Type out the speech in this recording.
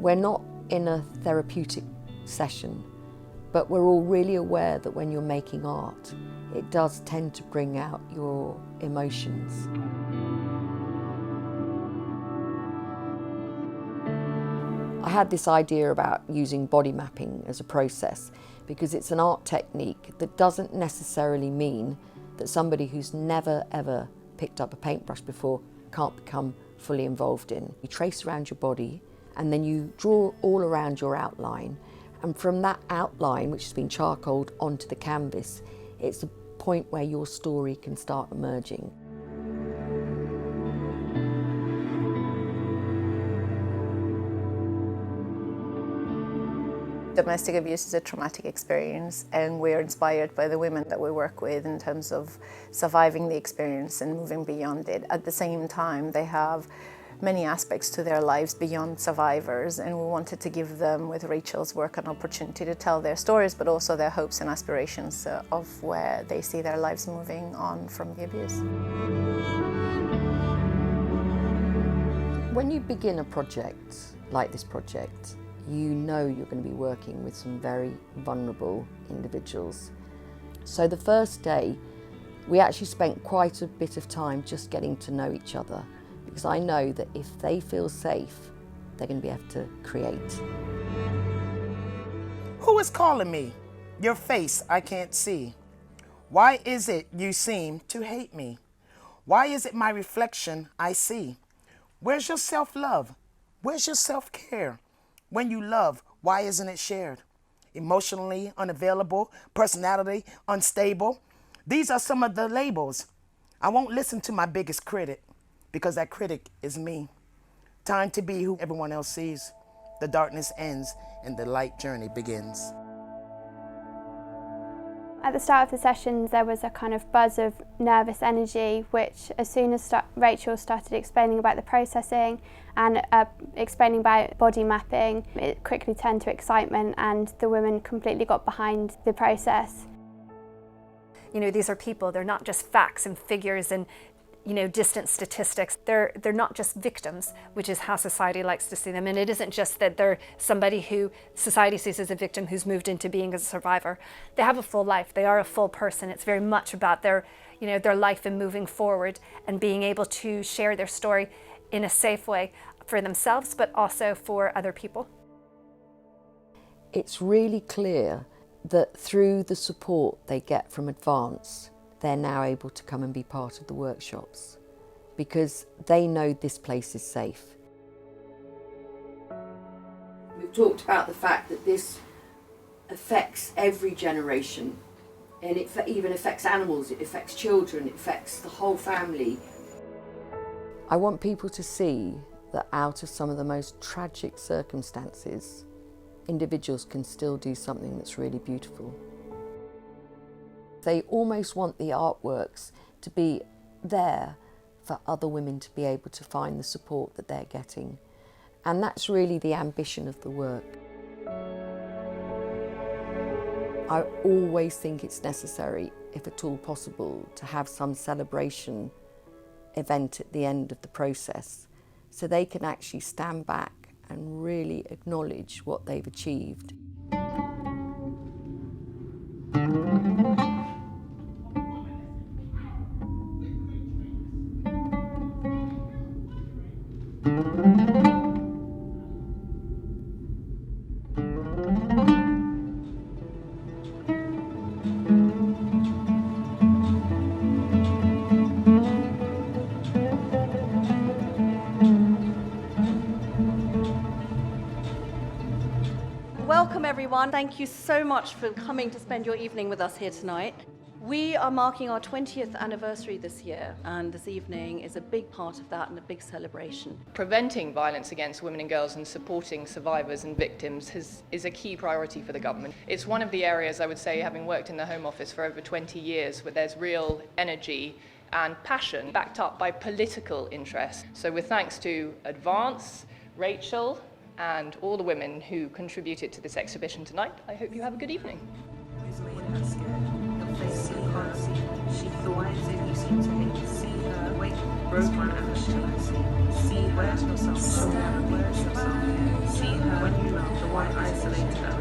We're not in a therapeutic session, but we're all really aware that when you're making art, it does tend to bring out your emotions. I had this idea about using body mapping as a process because it's an art technique that doesn't necessarily mean that somebody who's never ever picked up a paintbrush before can't become fully involved in. You trace around your body and then you draw all around your outline, and from that outline, which has been charcoaled onto the canvas, it's the point where your story can start emerging. Domestic abuse is a traumatic experience, and we're inspired by the women that we work with in terms of surviving the experience and moving beyond it. At the same time, they have many aspects to their lives beyond survivors, and we wanted to give them, with Rachel's work, an opportunity to tell their stories, but also their hopes and aspirations of where they see their lives moving on from the abuse. When you begin a project like this project, you know you're going to be working with some very vulnerable individuals. So the first day, we actually spent quite a bit of time just getting to know each other, because I know that if they feel safe, they're going to be able to create. Who is calling me? Your face I can't see. Why is it you seem to hate me? Why is it my reflection I see? Where's your self-love? Where's your self-care? When you love, why isn't it shared? Emotionally unavailable, personality unstable. These are some of the labels. I won't listen to my biggest critic, because that critic is me. Time to be who everyone else sees. The darkness ends and the light journey begins. At the start of the sessions, there was a kind of buzz of nervous energy, which as soon as Rachel started explaining about the processing and explaining about body mapping, it quickly turned to excitement, and the women completely got behind the process. You know, these are people, they're not just facts and figures and distant statistics. They're not just victims, which is how society likes to see them. And it isn't just that they're somebody who society sees as a victim who's moved into being a survivor. They have a full life. They are a full person. It's very much about their life and moving forward and being able to share their story in a safe way for themselves, but also for other people. It's really clear that through the support they get from Advance, they're now able to come and be part of the workshops because they know this place is safe. We've talked about the fact that this affects every generation, and it even affects animals, it affects children, it affects the whole family. I want people to see that out of some of the most tragic circumstances, individuals can still do something that's really beautiful. They almost want the artworks to be there for other women to be able to find the support that they're getting. And that's really the ambition of the work. I always think it's necessary, if at all possible, to have some celebration event at the end of the process so they can actually stand back and really acknowledge what they've achieved. Welcome everyone. Thank you so much for coming to spend your evening with us here tonight. We are marking our 20th anniversary this year, and this evening is a big part of that and a big celebration. Preventing violence against women and girls and supporting survivors and victims is a key priority for the government. It's one of the areas, I would say, having worked in the Home Office for over 20 years, where there's real energy and passion backed up by political interest. So with thanks to Advance, Rachel, and all the women who contributed to this exhibition tonight, I hope you have a good evening. face you can't see. She thought, why is it you seem to hate? See her, wake, broken and see where's yourself, where's yourself, see her when you love, the one isolated